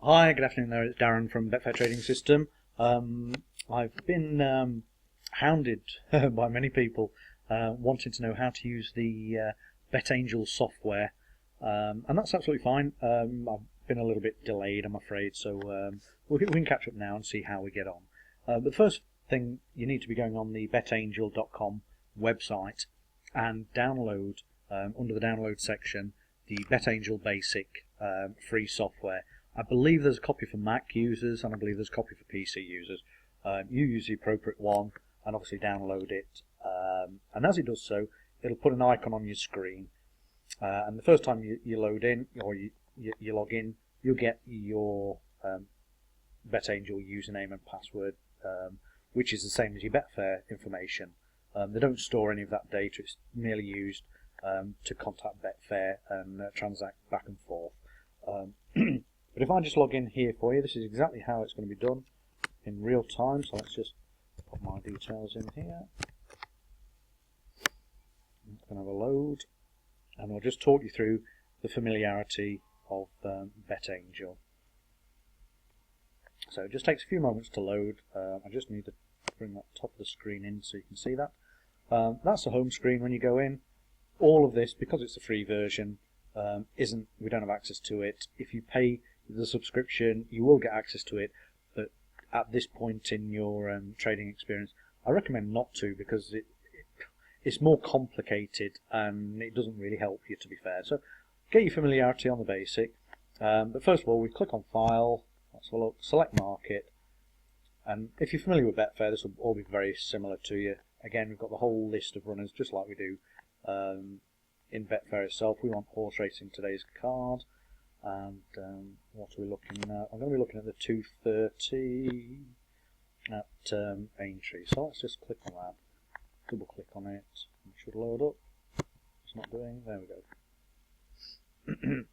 Hi, good afternoon there, it's Darren from Betfair Trading System. I've been hounded by many people wanting to know how to use the BetAngel software, and that's absolutely fine. I've been a little bit delayed, I'm afraid, so we can catch up now and see how we get on. But the first thing, you need to be going on the betangel.com website and download, under the download section, the BetAngel Basic free software. I believe there's a copy for Mac users and I believe there's a copy for PC users. You use the appropriate one and obviously download it. And as it does so, it'll put an icon on your screen. And the first time you load in or you log in, you'll get your BetAngel username and password, which is the same as your Betfair information. They don't store any of that data, it's merely used to contact Betfair and transact back and forth. But if I just log in here for you, this is exactly how it's going to be done in real time. So let's just put my details in here. It's going to have a load, and I'll just talk you through the familiarity of BetAngel. So it just takes a few moments to load. I just need to bring that top of the screen in so you can see that. That's the home screen when you go in. All of this, because it's a free version, we don't have access to it. If you pay the subscription, you will get access to it, but at this point in your trading experience, I recommend not to, because it's more complicated and it doesn't really help you, to be fair. So get your familiarity on the basic, but first of all, we click on File, let's have a look, select Market, and if you're familiar with Betfair, this will all be very similar to you. Again, we've got the whole list of runners, just like we do in Betfair itself. We want horse racing today's card, and what are we looking at? I'm going to be looking at the 230 at Aintree. So let's just click on that, double click on it, it should load up. It's not doing, there we go.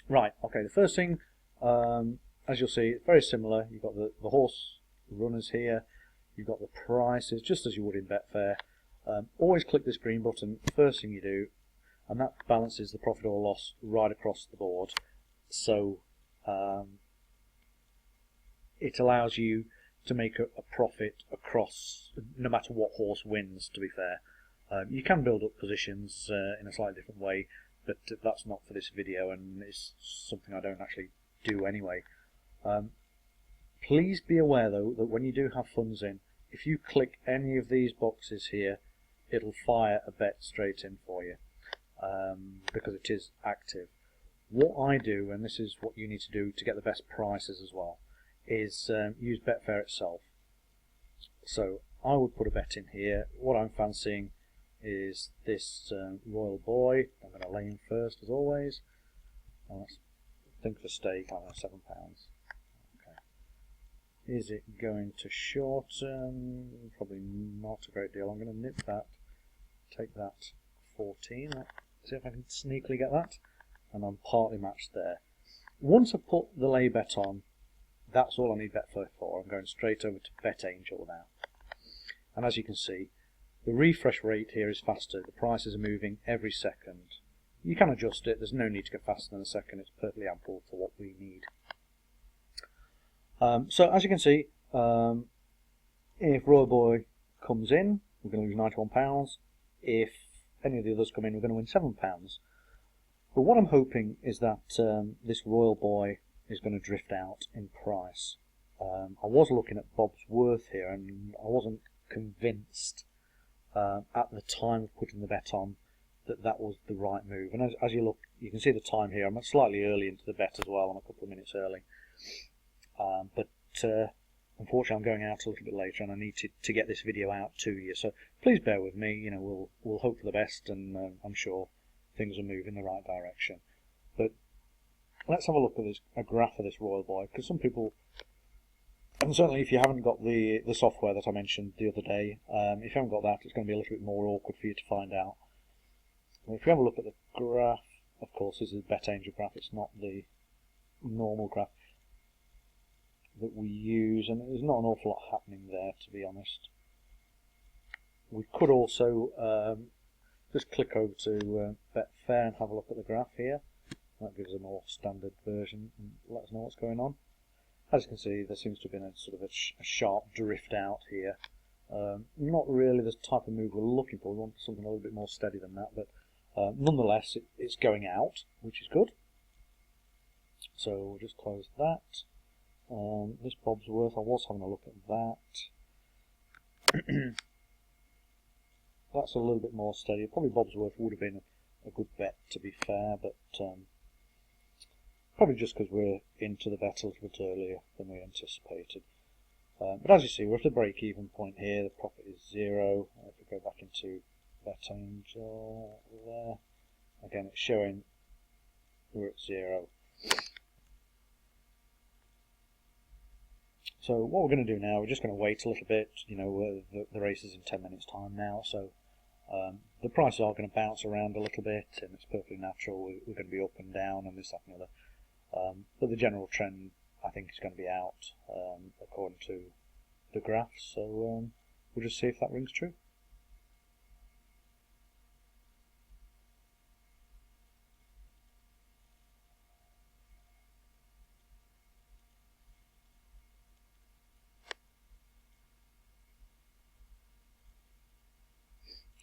Right, okay, the first thing, as you'll see, it's very similar. You've got the horse runners here, you've got the prices, just as you would in Betfair. Always click this green button, first thing you do, and that balances the profit or loss right across the board. So it allows you to make a profit across, no matter what horse wins, to be fair. You can build up positions in a slightly different way, but that's not for this video, and it's something I don't actually do anyway. Please be aware though that when you do have funds in, if you click any of these boxes here, it'll fire a bet straight in for you, because it is active. What I do, and this is what you need to do to get the best prices as well, is use Betfair itself. So I would put a bet in here. What I'm fancying is this Royal Boy. I'm going to lay him first as always. Let's think for stake, I don't know, £7. Okay. Is it going to shorten? Probably not a great deal. I'm going to nip that, take that 14. Let's see if I can sneakily get that. And I'm partly matched there. Once I put the lay bet on, that's all I need Betfair for. I'm going straight over to BetAngel now. And as you can see, the refresh rate here is faster. The prices are moving every second. You can adjust it. There's no need to go faster than a second. It's perfectly ample for what we need. So as you can see, if Royal Boy comes in, we're going to lose £91. If any of the others come in, we're going to win £7. But what I'm hoping is that this Royal Boy is going to drift out in price. I was looking at Bob's Worth here, and I wasn't convinced at the time of putting the bet on that was the right move. And as you look, you can see the time here. I'm slightly early into the bet as well. I'm a couple of minutes early. But unfortunately, I'm going out a little bit later, and I need to get this video out to you. So please bear with me. You know, we'll hope for the best, and I'm sure things will move in the right direction. But let's have a look at a graph of this Royal Boy, because some people, and certainly if you haven't got the software that I mentioned the other day, if you haven't got that, it's going to be a little bit more awkward for you to find out. Well, if you have a look at the graph, of course this is a BetAngel graph, it's not the normal graph that we use, and there's not an awful lot happening there, to be honest. We could also just click over to Betfair and have a look at the graph here. That gives a more standard version and let us know what's going on. As you can see, there seems to have been a sort of a sharp drift out here. Not really the type of move we're looking for. We want something a little bit more steady than that, but nonetheless, it's going out, which is good. So we'll just close that. This Bobsworth, I was having a look at that. That's a little bit more steady. Probably Bobsworth would have been a good bet, to be fair, but probably just because we're into the bet a little bit earlier than we anticipated. But as you see, we're at a break-even point here. The profit is 0. If we go back into BetAngel there, again it's showing we're at 0. So what we're going to do now, we're just going to wait a little bit. You know, the race is in 10 minutes time now, so the prices are going to bounce around a little bit, and it's perfectly natural. We're going to be up and down and this, that and the other. But the general trend, I think, is going to be out according to the graphs, so we'll just see if that rings true.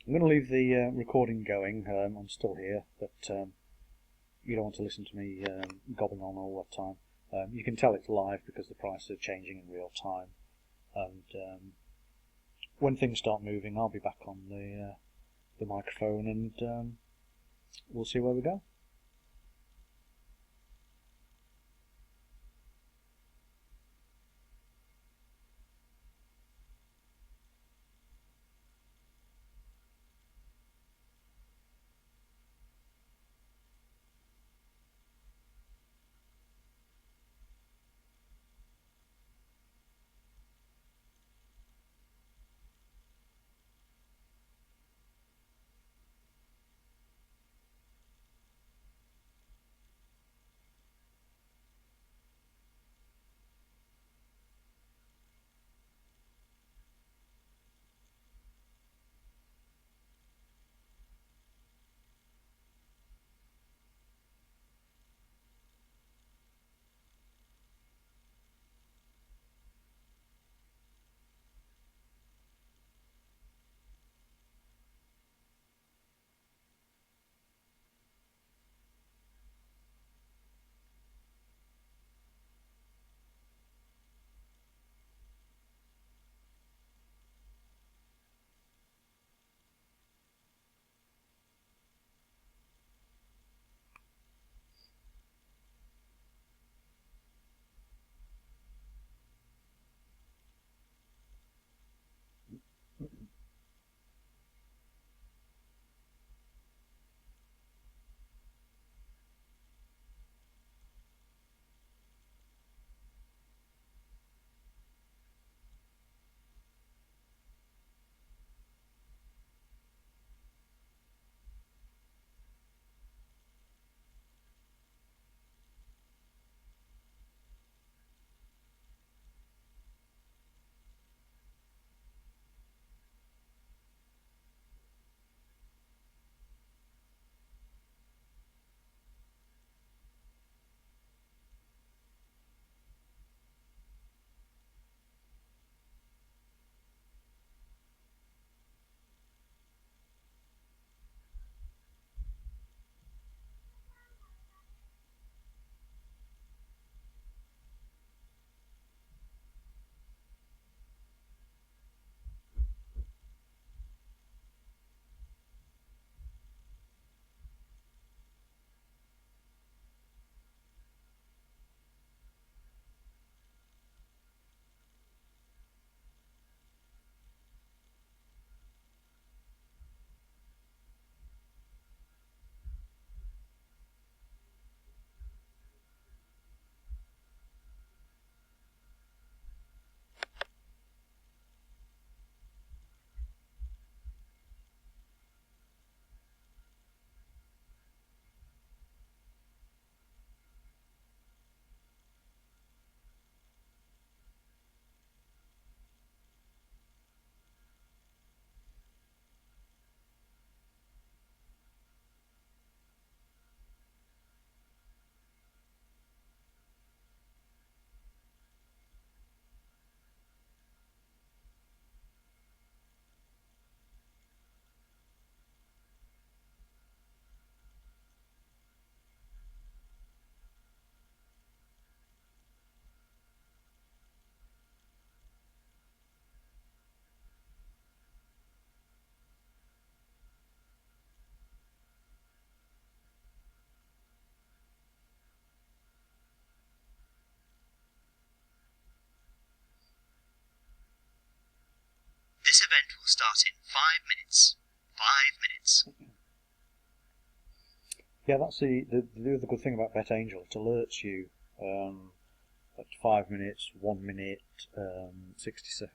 I'm going to leave the recording going. I'm still here, but you don't want to listen to me gobbling on all the time. You can tell it's live because the prices are changing in real time, and when things start moving, I'll be back on the microphone, and we'll see where we go. event will start in 5 minutes. 5 minutes. Yeah, that's the other good thing about BetAngel. It alerts you at 5 minutes, 1 minute, 60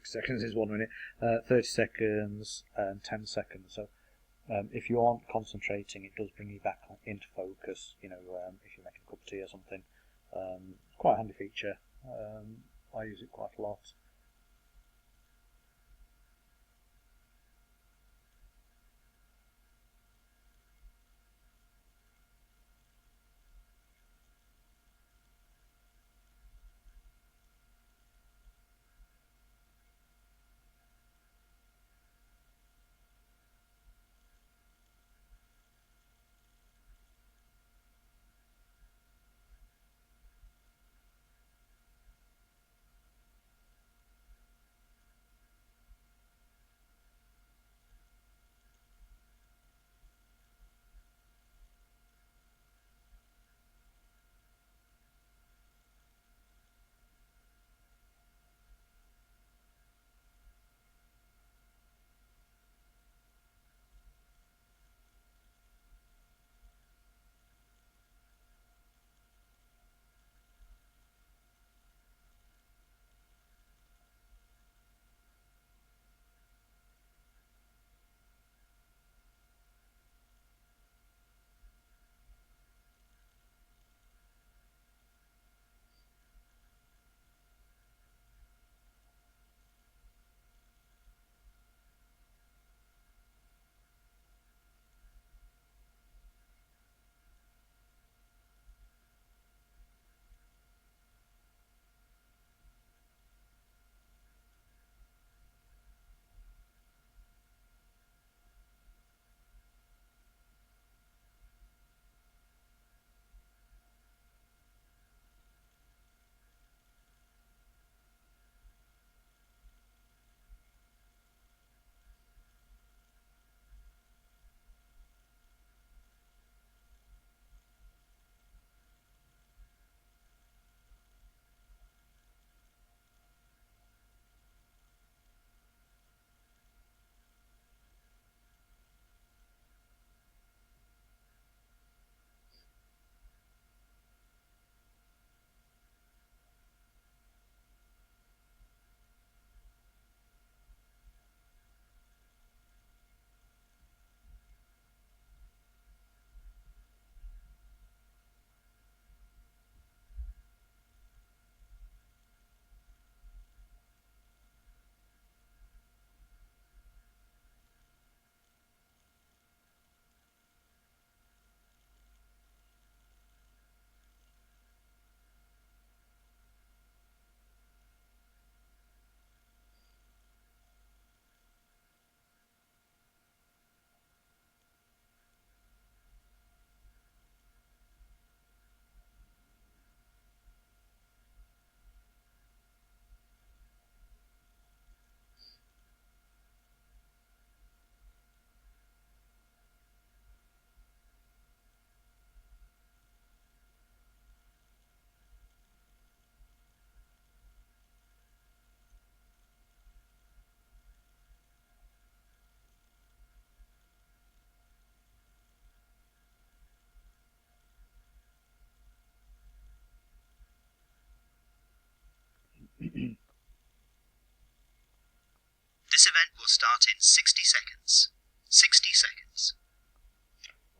seconds is 1 minute, 30 seconds, and 10 seconds. So if you aren't concentrating, it does bring you back into focus. You know, if you're making a cup of tea or something. Quite a handy feature. I use it quite a lot. This event will start in 60 seconds. 60 seconds.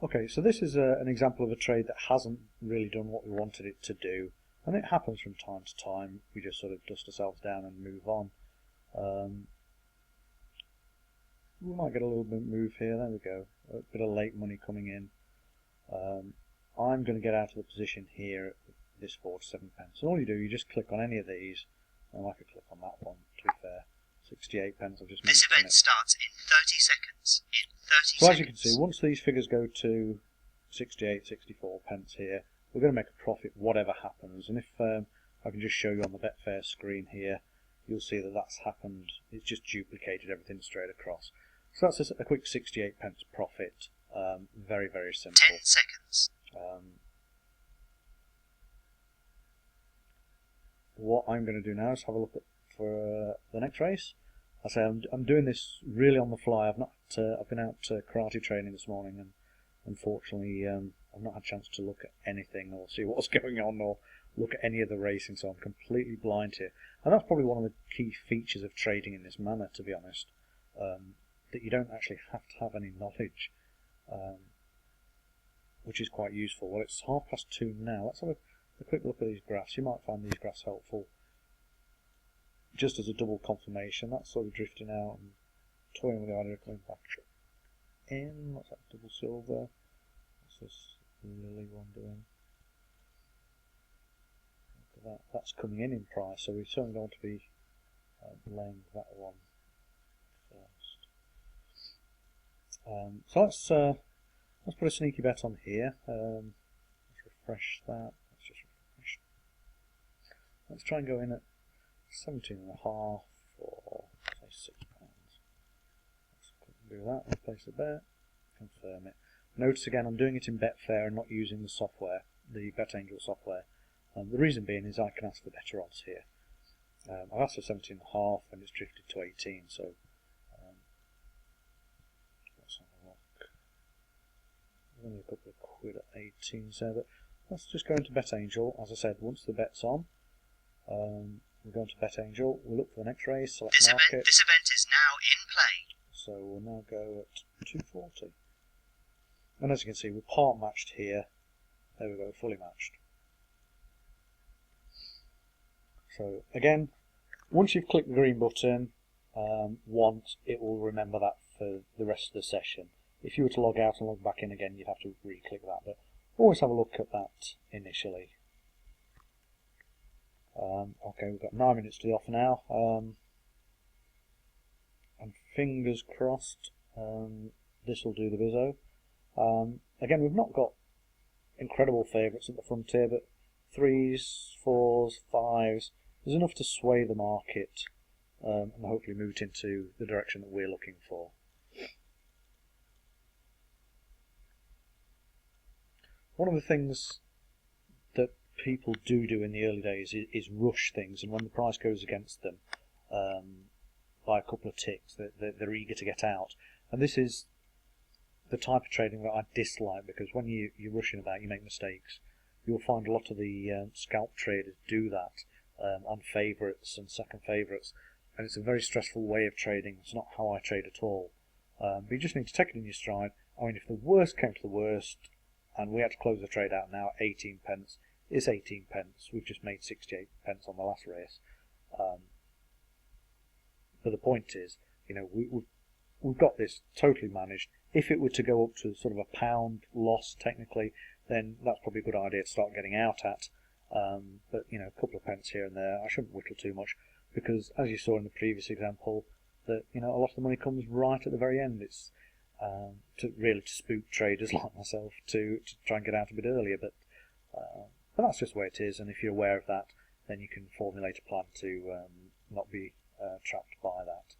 Okay, so this is an example of a trade that hasn't really done what we wanted it to do, and it happens from time to time. We just sort of dust ourselves down and move on. We might get a little bit of move here. There we go. A bit of late money coming in. I'm going to get out of the position here at this 47 pence. So all you do, you just click on any of these, and I could click on that one, to be fair. 68 pence, I've just This event starts in 30 seconds. In 30 so seconds. as you can see, once these figures go to 68, 64 pence here, we're going to make a profit whatever happens. And if I can just show you on the Betfair screen here, you'll see that that's happened. It's just duplicated everything straight across. So that's a quick 68 pence profit. Very, very simple. 10 seconds. What I'm going to do now is have a look at for the next race. I say I'm doing this really on the fly. I've been out karate training this morning, and unfortunately I've not had a chance to look at anything or see what's going on or look at any of the racing. So I'm completely blind here, and that's probably one of the key features of trading in this manner, to be honest. That you don't actually have to have any knowledge, which is quite useful. Well, it's 2:30 now. Let's have a quick look at these graphs. You might find these graphs helpful. Just as a double confirmation, that's sort of drifting out and toying with the idea of coming back in. What's that double silver? What's this lily one doing? Look at that. That's coming in price, so we certainly don't want to be laying that one first. So let's put a sneaky bet on here. Let's refresh that. Let's just refresh. Let's try and go in at 17.5 or say £6. Let's do that. Let's place a bet. Confirm it. Notice again, I'm doing it in Betfair and not using the software, the BetAngel software. The reason being is I can ask for better odds here. I've asked for 17.5 and it's drifted to 18. So let's have a look. Only a couple of quid at 18 there, but let's just go into BetAngel. As I said, once the bet's on, we'll go into BetAngel. We'll look for the next race. Select market. This event is now in play. So we'll now go at 240. And as you can see, we're part matched here. There we go, fully matched. So again, once you've clicked the green button once, it will remember that for the rest of the session. If you were to log out and log back in again, you'd have to re-click that, but always have a look at that initially. Okay, we've got 9 minutes to the off now, and fingers crossed this will do the bizzo. Again, we've not got incredible favourites at the frontier, but 3s, 4s, 5s, there's enough to sway the market and hopefully move it into the direction that we're looking for. One of the things that people do in the early days is rush things, and when the price goes against them by a couple of ticks, they're eager to get out. And this is the type of trading that I dislike, because when you're rushing about, you make mistakes. You'll find a lot of the scalp traders do that on favourites and second favourites, and it's a very stressful way of trading. It's not how I trade at all. But you just need to take it in your stride. I mean, if the worst came to the worst, and we had to close the trade out now at 18 pence, it's 18 pence. We've just made 68 pence on the last race. But the point is, you know, we've got this totally managed. If it were to go up to sort of £1 loss technically, then that's probably a good idea to start getting out at. But you know, a couple of pence here and there, I shouldn't whittle too much, because as you saw in the previous example, that you know, a lot of the money comes right at the very end. It's to spook traders like myself to try and get out a bit earlier, but that's just the way it is. And if you're aware of that, then you can formulate a plan to not be trapped by that.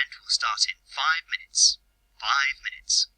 event will start in 5 minutes. 5 minutes.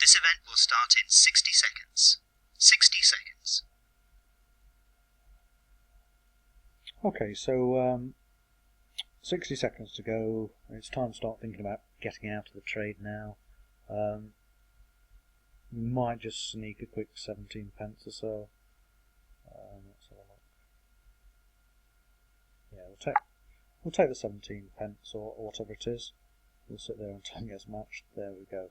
This event will start in 60 seconds. 60 seconds. Okay, so 60 seconds to go. It's time to start thinking about getting out of the trade now. Might just sneak a quick 17 pence or so. Let's have a look. Yeah, we'll take the 17 pence or whatever it is. We'll sit there until it gets matched. There we go.